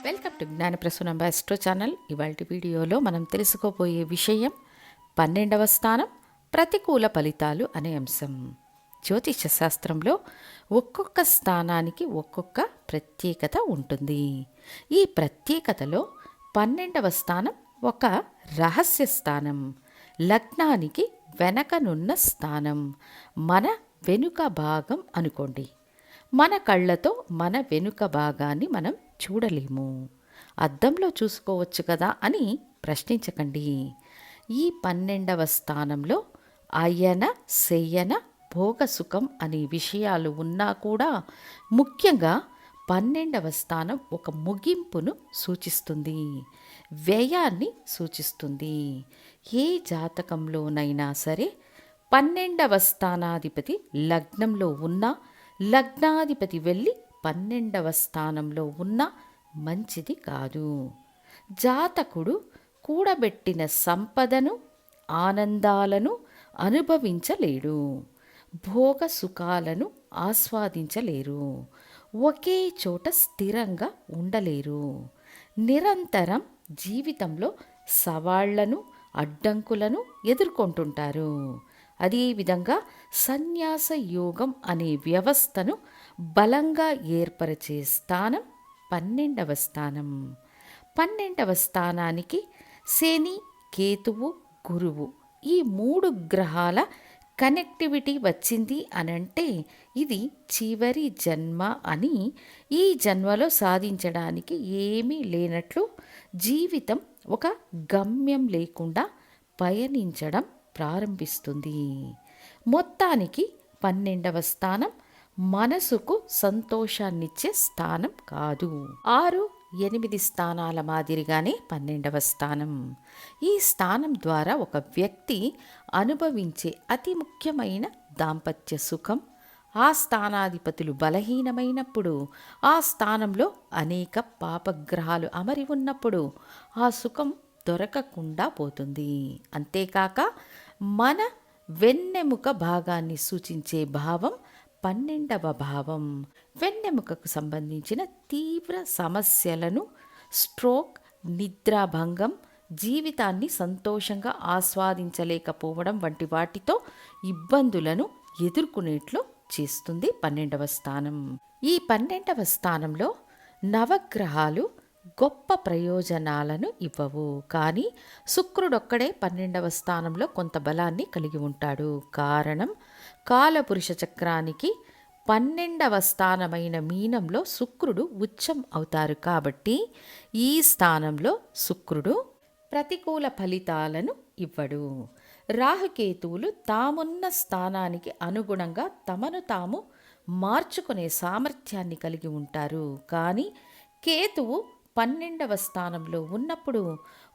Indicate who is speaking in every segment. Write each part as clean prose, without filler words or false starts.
Speaker 1: Welcome to Gnanaprasunam astro channel. ఇవాళ వీడియోలో మనం తెలుసుకోబోయే విషయం 12వ స్థానం ప్రతికూల ఫలితాలు అనే అంశం. జ్యోతిష శాస్త్రంలో ఒక్కొక్క స్థానానికి ఒక్కొక్క ప్రత్యేకత ఉంటుంది. ఈ ప్రత్యేకతలో 12వ స్థానం ఒక రహస్య స్థానం, లగ్నానికి వెనకనున్న స్థానం, మన వెనుక భాగం అనుకోండి. మన కళ్ళతో మన వెనుక భాగాన్ని మనం చూడలేము. అద్దంలో చూసుకోవచ్చు కదా అని ప్రశ్నించకండి. ఈ 12వ స్థానంలో అయన శయన భోగసుఖం అనే విషయాలు ఉన్నా కూడా ముఖ్యంగా 12వ స్థానం ఒక ముగింపును సూచిస్తుంది, వ్యయాన్ని సూచిస్తుంది. ఏ జాతకంలోనైనా సరే 12వ స్థానాధిపతి లగ్నంలో ఉన్నా, లగ్నాధిపతి వెళ్ళి 12వ స్థానంలో ఉన్న మంచిది కాదు. జాతకుడు కూడబెట్టిన సంపదను, ఆనందాలను అనుభవించలేడు, భోగ సుఖాలను ఆస్వాదించలేరు, ఒకే చోట స్థిరంగా ఉండలేరు. నిరంతరం జీవితంలో సవాళ్లను, అడ్డంకులను ఎదుర్కొంటుంటారు. అదేవిధంగా సన్యాస యోగం అనే వ్యవస్థను బలంగా ఏర్పరిచే స్థానం 12వ స్థానం. 12వ స్థానానికి శని, కేతువు, గురువు ఈ 3 గ్రహాల కనెక్టివిటీ వచ్చింది అనంటే ఇది చివరి జన్మ అని, ఈ జన్మలో సాధించడానికి ఏమీ లేనట్లు జీవితం ఒక గమ్యం లేకుండా పయనించడం ప్రారంభిస్తుంది. మొత్తానికి 12వ స్థానం మనసుకు సంతోషాన్నిచ్చే స్థానం కాదు. 6, 8 స్థానాల మాదిరిగానే 12వ స్థానం. ఈ స్థానం ద్వారా ఒక వ్యక్తి అనుభవించే అతి ముఖ్యమైన దాంపత్య సుఖం. ఆ స్థానాధిపతులు బలహీనమైనప్పుడు, ఆ స్థానంలో అనేక పాపగ్రహాలు అమరి ఉన్నప్పుడు ఆ సుఖం దొరకకుండా పోతుంది. అంతేకాక మన వెన్నెముక భాగాన్ని సూచించే భావం 12వ భావం. వెన్నెముకకు సంబంధించిన తీవ్ర సమస్యలను, స్ట్రోక్, నిద్రాభంగం, జీవితాన్ని సంతోషంగా ఆస్వాదించలేకపోవడం వంటి వాటితో ఇబ్బందులను ఎదుర్కొనేట్లు చేస్తుంది 12వ స్థానం. ఈ 12వ స్థానంలో నవగ్రహాలు గొప్ప ప్రయోజనాలను ఇవ్వవు. కానీ శుక్రుడొక్కడే 12వ స్థానంలో కొంత బలాన్ని కలిగి ఉంటాడు. కారణం, కాలపురుష చక్రానికి 12వ స్థానమైన మీనంలో శుక్రుడు ఉచ్చం అవుతారు కాబట్టి ఈ స్థానంలో శుక్రుడు ప్రతికూల ఫలితాలను ఇవ్వడు. రాహుకేతువులు తామున్న స్థానానికి అనుగుణంగా తమను తాము మార్చుకునే సామర్థ్యాన్ని కలిగి ఉంటారు. కానీ కేతువు 12వ స్థానంలో ఉన్నప్పుడు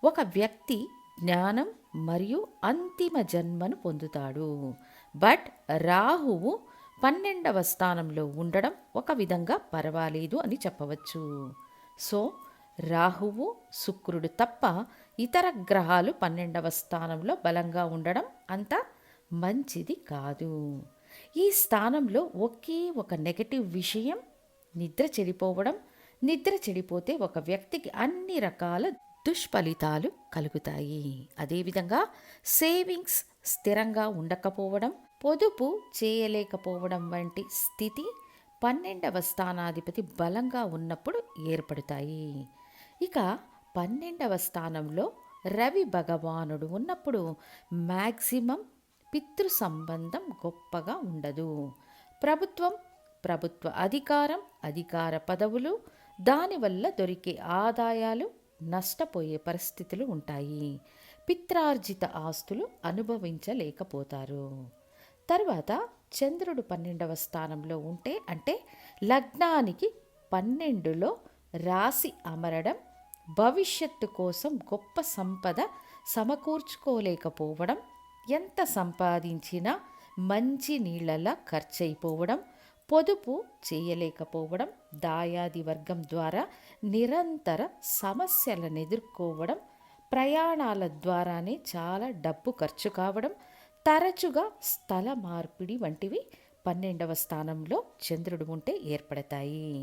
Speaker 1: ఒక వ్యక్తి జ్ఞానం మరియు అంతిమ జన్మను పొందుతాడు. బట్ రాహువు 12వ స్థానంలో ఉండడం ఒక విధంగా పర్వాలేదు అని చెప్పవచ్చు. సో రాహువు, శుక్రుడు తప్ప ఇతర గ్రహాలు 12వ స్థానంలో బలంగా ఉండడం అంత మంచిది కాదు. ఈ స్థానంలో ఒకే ఒక నెగటివ్ విషయం నిద్ర చెడిపోవడం. నిద్ర చెడిపోతే ఒక వ్యక్తికి అన్ని రకాల దుష్ఫలితాలు కలుగుతాయి. అదేవిధంగా సేవింగ్స్ స్థిరంగా ఉండకపోవడం, పొదుపు చేయలేకపోవడం వంటి స్థితి 12వ స్థానాధిపతి బలంగా ఉన్నప్పుడు ఏర్పడతాయి. ఇక 12వ స్థానంలో రవి భగవానుడు ఉన్నప్పుడు మ్యాక్సిమం పితృ సంబంధం గొప్పగా ఉండదు. ప్రభుత్వ అధికారం, అధికార పదవులు, దానివల్ల దొరికే ఆదాయాలు నష్టపోయే పరిస్థితులు ఉంటాయి. పిత్రార్జిత ఆస్తులు అనుభవించలేకపోతారు. తర్వాత చంద్రుడు 12వ స్థానంలో ఉంటే, అంటే లగ్నానికి 12లో రాశి అమరడం, భవిష్యత్తు కోసం గొప్ప సంపద సమకూర్చుకోలేకపోవడం, ఎంత సంపాదించినా మంచి నీళ్ళలా ఖర్చయిపోవడం, పొదుపు చేయలేకపోవడం, దాయాది వర్గం ద్వారా నిరంతర సమస్యలను ఎదుర్కోవడం, ప్రయాణాల ద్వారానే చాలా డబ్బు ఖర్చు కావడం, తరచుగా స్థల మార్పిడి వంటివి 12వ స్థానంలో చంద్రుడు ఉంటే ఏర్పడతాయి.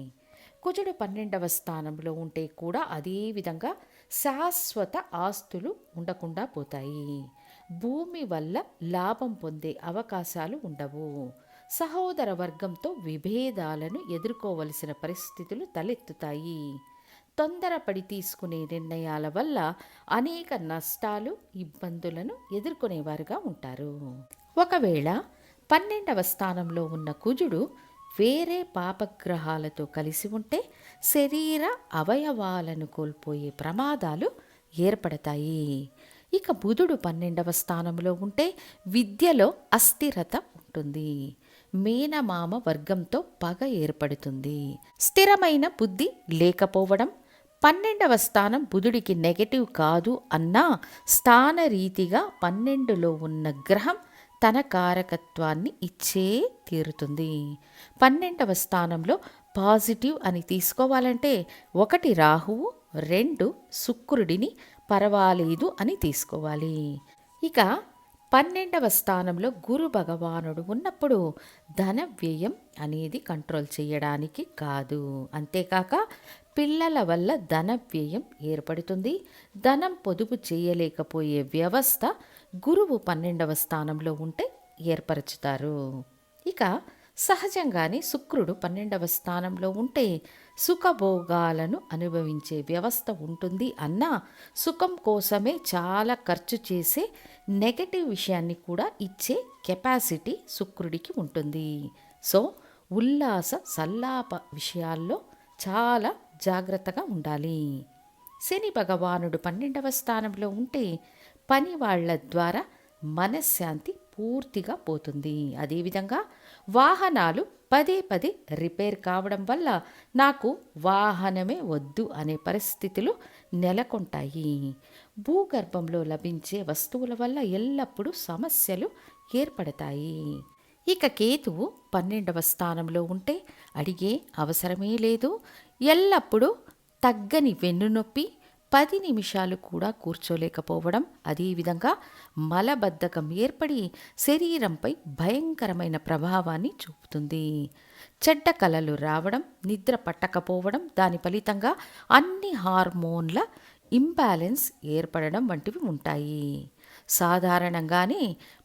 Speaker 1: కుజుడు 12వ స్థానంలో ఉంటే కూడా అదే విధంగా శాశ్వత ఆస్తులు ఉండకుండా పోతాయి. భూమి వల్ల లాభం పొందే అవకాశాలు ఉండవు. సహోదర వర్గంతో విభేదాలను ఎదుర్కోవలసిన పరిస్థితులు తలెత్తుతాయి. తొందరపడి తీసుకునే నిర్ణయాల వల్ల అనేక నష్టాలు, ఇబ్బందులను ఎదుర్కొనేవారుగా ఉంటారు. ఒకవేళ 12వ స్థానంలో ఉన్న కుజుడు వేరే పాపగ్రహాలతో కలిసి ఉంటే శరీర అవయవాలను కోల్పోయే ప్రమాదాలు ఏర్పడతాయి. ఇక బుధుడు 12వ స్థానంలో ఉంటే విద్యలో అస్థిరత ఉంటుంది. మేనమామ వర్గంతో పగ ఏర్పడుతుంది. స్థిరమైన బుద్ధి లేకపోవడం. 12వ స్థానం బుధుడికి నెగటివ్ కాదు అన్నా స్థానరీతిగా 12లో ఉన్న గ్రహం తన కారకత్వాన్ని ఇచ్చే తీరుతుంది. 12వ స్థానంలో పాజిటివ్ అని తీసుకోవాలంటే 1 రాహువు, 2 శుక్రుడిని పర్వాలేదు అని తీసుకోవాలి. ఇక 12వ స్థానంలో గురు భగవానుడు ఉన్నప్పుడు ధన వ్యయం అనేది కంట్రోల్ చేయడానికి కాదు. అంతేకాక పిల్లల వల్ల ధన వ్యయం ఏర్పడుతుంది. ధనం పొదుపు చేయలేకపోయే వ్యవస్థ గురువు 12వ స్థానంలో ఉంటే ఏర్పరచుతారు. ఇక సహజంగానే శుక్రుడు 12వ స్థానంలో ఉంటే సుఖభోగాలను అనుభవించే వ్యవస్థ ఉంటుంది అన్నా సుఖం కోసమే చాలా ఖర్చు చేసే నెగటివ్ విషయాన్ని కూడా ఇచ్చే కెపాసిటీ శుక్రుడికి ఉంటుంది. సో ఉల్లాస సల్లాప విషయాల్లో చాలా జాగ్రత్తగా ఉండాలి. శని భగవానుడు 12వ స్థానంలో ఉంటే పని వాళ్ళ ద్వారా మనశ్శాంతి పూర్తిగా పోతుంది. అదేవిధంగా వాహనాలు పదే పదే రిపేర్ కావడం వల్ల నాకు వాహనమే వద్దు అనే పరిస్థితులు నెలకొంటాయి. భూగర్భంలో లభించే వస్తువుల వల్ల ఎల్లప్పుడూ సమస్యలు ఏర్పడతాయి. ఇక కేతువు 12వ స్థానంలో ఉంటే అడిగే అవసరమే లేదు. ఎల్లప్పుడూ తగ్గని వెన్నునొప్పి, 10 నిమిషాలు కూడా కూర్చోలేకపోవడం, అదేవిధంగా మలబద్ధకం ఏర్పడి శరీరంపై భయంకరమైన ప్రభావాన్ని చూపుతుంది. చెడ్డ కలలు రావడం, నిద్ర పట్టకపోవడం, దాని ఫలితంగా అన్ని హార్మోన్ల ఇంబ్యాలెన్స్ ఏర్పడడం వంటివి ఉంటాయి. సాధారణంగానే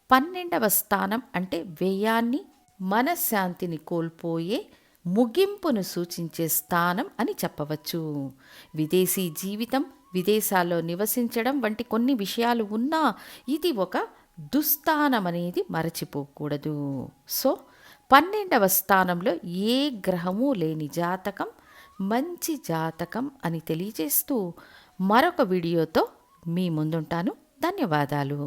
Speaker 1: 12వ స్థానం అంటే వ్యయాన్ని, మనశ్శాంతిని కోల్పోయే ముగింపును సూచించే స్థానం అని చెప్పవచ్చు. విదేశీ జీవితం, విదేశాల్లో నివసించడం వంటి కొన్ని విషయాలు ఉన్నా ఇది ఒక దుస్థానం అనేది మరచిపోకూడదు. సో 12వ స్థానంలో ఏ గ్రహము లేని జాతకం మంచి జాతకం అని తెలియజేస్తూ మరొక వీడియోతో మీ ముందుంటాను. ధన్యవాదాలు.